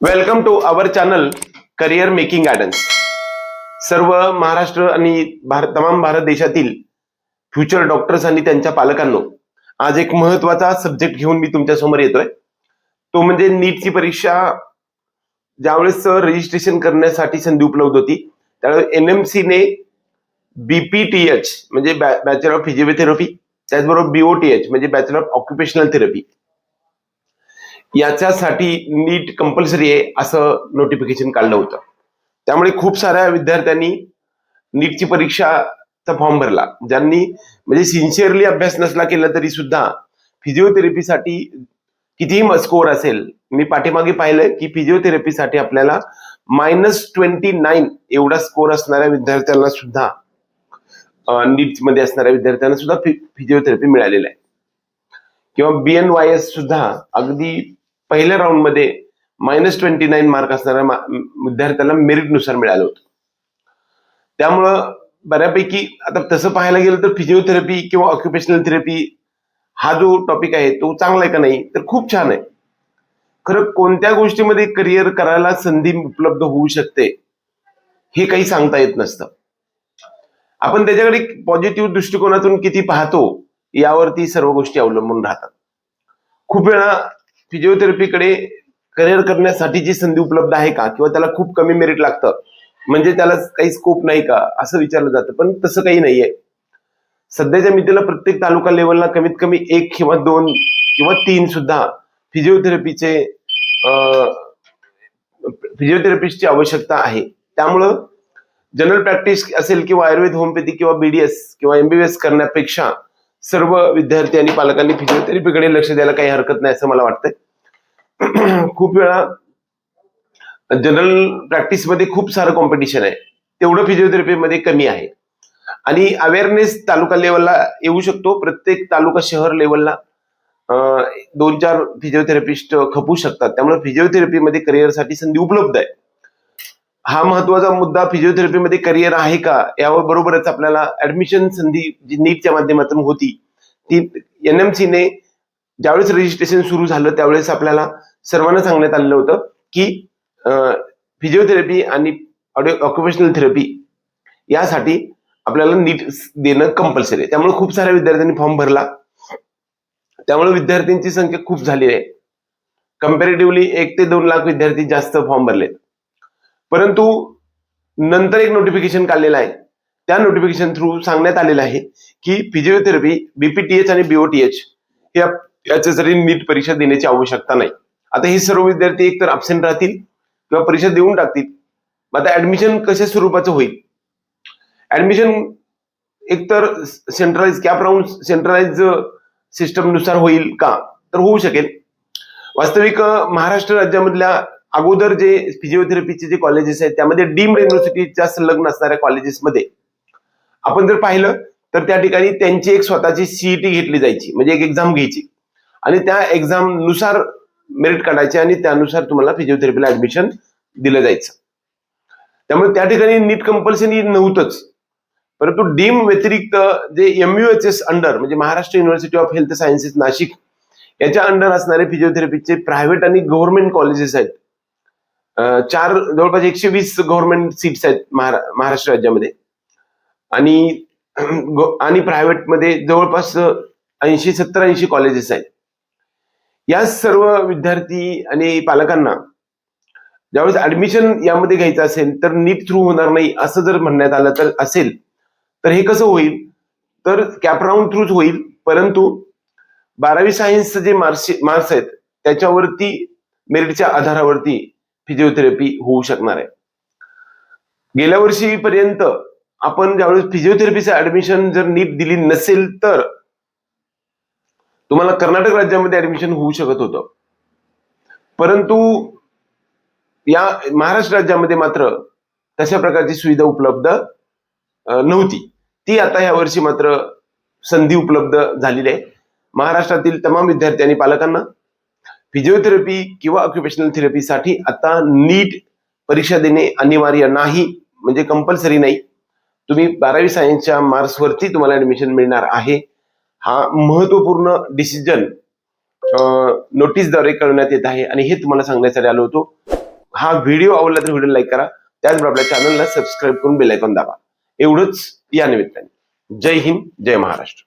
Welcome to our channel career making guidance. सर्व महाराष्ट्र आणि तमाम भारत देशातील फ्युचर डॉक्टर्स आणि त्यांच्या पालकांनो, आज एक महत्वाचा सब्जेक्ट घेऊन मी तुमच्या समोर येतोय. तो म्हणजे नीटची परीक्षा ज्यावेळेस रजिस्ट्रेशन करण्यासाठी संधी उपलब्ध होती त्यावेळेस एनएमसी ने बीपीटीएच म्हणजे बॅचलर ऑफ फिजिओथेरपी, त्याचबरोबर बीओटीएच म्हणजे बॅचलर ऑफ ऑक्युपेशनल थेरपी याच्यासाठी नीट कंपल्सरी आहे असं नोटिफिकेशन काढलं होतं. त्यामुळे खूप साऱ्या विद्यार्थ्यांनी नीटची परीक्षाचा फॉर्म भरला. ज्यांनी म्हणजे सिन्सिअरली अभ्यास नसला केला तरी सुद्धा फिजिओथेरपीसाठी कितीही स्कोअर असेल, मी पाठीमागे पाहिलंय की फिजिओथेरपीसाठी आपल्याला -29 एवढा स्कोअर असणाऱ्या विद्यार्थ्यांना सुद्धा नीट मध्ये असणाऱ्या विद्यार्थ्यांना सुद्धा फिजिओथेरपी मिळालेला आहे. किंवा बीएनवायएस सुद्धा अगदी पहिल्या राऊंड मध्ये -29 मार्क असणाऱ्या विद्यार्थ्यांना मेरिटनुसार मिळालं होतं. त्यामुळं बऱ्यापैकी आता तसं पाहायला गेलं तर फिजिओथेरपी किंवा ऑक्युपेशनल थेरपी हा जो टॉपिक आहे तो चांगला आहे का नाही तर खूप छान आहे. खरं कोणत्या गोष्टीमध्ये करिअर करायला संधी उपलब्ध होऊ शकते हे काही सांगता येत नसतं. आपण त्याच्याकडे पॉझिटिव्ह दृष्टिकोनातून किती पाहतो यावरती सर्व गोष्टी अवलंबून राहतात. खूप वेळा फिजिओथेरपीकडे करिअर करण्यासाठीची संधी उपलब्ध आहे का, किंवा त्याला खूप कमी मेरिट लागतं म्हणजे त्याला काही स्कोप नाही का असं विचारलं जातं, पण तसं काही नाहीये. सध्याच्या मितीला प्रत्येक तालुका लेवलला कमीत कमी 1 किंवा 2 किंवा 3 सुद्धा फिजिओथेरपिस्टची आवश्यकता आहे. त्यामुळं जनरल प्रॅक्टिस असेल किंवा आयुर्वेद, होमिओपॅथी किंवा बीडीएस किंवा एमबीबीएस करण्यापेक्षा सर्व विद्यार्थी आणि पालकांनी फिजिओथेरपीकडे लक्ष द्यायला काही हरकत नाही असं मला वाटतंय. खूप वेळा जनरल प्रॅक्टिसमध्ये खूप सारं कॉम्पिटिशन आहे, तेवढं फिजिओथेरपीमध्ये कमी आहे. आणि अवेअरनेस तालुका लेवलला येऊ शकतो. प्रत्येक तालुका शहर लेवलला 2-4 फिजिओथेरपिस्ट खपू शकतात. त्यामुळे फिजिओथेरपीमध्ये करिअरसाठी संधी उपलब्ध आहे. हा महत्वाचा मुद्दा, फिजिओथेरपीमध्ये करिअर आहे का यावर बरोबरच आपल्याला ऍडमिशन संधी जी नीटच्या माध्यमातून होती ती एनएमसीने ज्यावेळेस रजिस्ट्रेशन सुरू झालं त्यावेळेस आपल्याला सर्वांना सांगण्यात आलेलं होतं की फिजिओथेरपी आणि ऑक्युपेशनल थेरपी यासाठी आपल्याला नीट देणं कंपल्सरी आहे. त्यामुळे खूप साऱ्या विद्यार्थ्यांनी फॉर्म भरला. त्यामुळे विद्यार्थ्यांची संख्या खूप झालेली आहे. कम्पॅरेटिव्हली 1 ते 2 लाख विद्यार्थी जास्त फॉर्म भरलेत. परंतु नंतर एक नोटिफिकेशन काढलेलं आहे. त्या नोटिफिकेशन थ्रू सांगण्यात आलेलं आहे की फिजिओथेरपी, बीपीटीएच आणि बीओटीएच याच्यासाठी नीट परीक्षा देण्याची आवश्यकता नाही. आता हे सर्व विद्यार्थी एकतर अब्सेंट राहतील किंवा परीक्षा देऊन टाकतील. आता ऍडमिशन कशा स्वरूपाचं होईल? ऍडमिशन एकतर centralize CAP round centralize system नुसार होईल का, तर होऊ शकेल. वास्तविक महाराष्ट्र राज्यामधल्या अगोदर जे फिजिओथेरपीचे जे कॉलेजेस आहेत त्यामध्ये डीम्ड युनिव्हर्सिटीच्या संलग्न असणाऱ्या कॉलेजेसमध्ये आपण जर पाहिलं तर त्या ठिकाणी त्यांची एक स्वतःची सीईटी घेतली जायची, म्हणजे एक एक्झाम घ्यायची आणि त्या एक्झाम नुसार मेरिट काढायचे आणि त्यानुसार तुम्हाला फिजिओथेरपीला ऍडमिशन दिलं जायचं. त्यामुळे त्या ठिकाणी नीट कंपल्सरी नव्हतंच. परंतु डीम व्यतिरिक्त जे एमयूएचएस अंडर म्हणजे Maharashtra university of health sciences Nashik याच्या अंडर असणारे फिजिओथेरपीचे प्रायव्हेट आणि गव्हर्नमेंट कॉलेजेस आहेत. जवळपास 120 गव्हर्नमेंट सीट्स आहेत महाराष्ट्र राज्यामध्ये आणि प्रायव्हेटमध्ये जवळपास 70-80 कॉलेजेस आहेत. या सर्व विद्यार्थी आणि पालकांना ज्यावेळेस ऍडमिशन यामध्ये घ्यायचं असेल तर नीट थ्रू होणार नाही असं जर म्हणण्यात आलं तर असेल तर हे कसं होईल, तर कॅप राऊंड थ्रूच होईल. परंतु 12वी सायन्सचे जे मार्क्स आहेत त्याच्यावरती मेरिटच्या आधारावरती फिजिओथेरपी होऊ शकणार आहे. गेल्या वर्षीपर्यंत आपण ज्यावेळेस फिजिओथेरपीचं ऍडमिशन जर नीट दिली नसेल तर तुम्हाला कर्नाटक राज्यामध्ये ऍडमिशन होऊ शकत होतं. परंतु या महाराष्ट्र राज्यामध्ये मात्र तशा प्रकारची सुविधा उपलब्ध नव्हती. ती आता या वर्षी मात्र संधी उपलब्ध झालेली आहे. महाराष्ट्रातील तमाम विद्यार्थी आणि पालकांना फिजिओथेरपी किंवा ऑक्युपेशनल थेरपीसाठी आता नीट परीक्षा देणे अनिवार्य नाही, म्हणजे कंपल्सरी नाही. तुम्ही 12वी सायन्सच्या मार्क्सवरती तुम्हाला ऍडमिशन मिळणार आहे. हा महत्वपूर्ण डिसिजन नोटीसद्वारे कळवण्यात येत आहे आणि हे तुम्हाला सांगण्यासाठी आलो होतो. हा व्हिडिओ आवडला तर व्हिडिओ लाईक करा, त्याचबरोबर आपल्या चॅनलला सबस्क्राईब करून बेल आयकॉन दाबा. एवढंच या निमित्ताने. जय हिंद, जय महाराष्ट्र.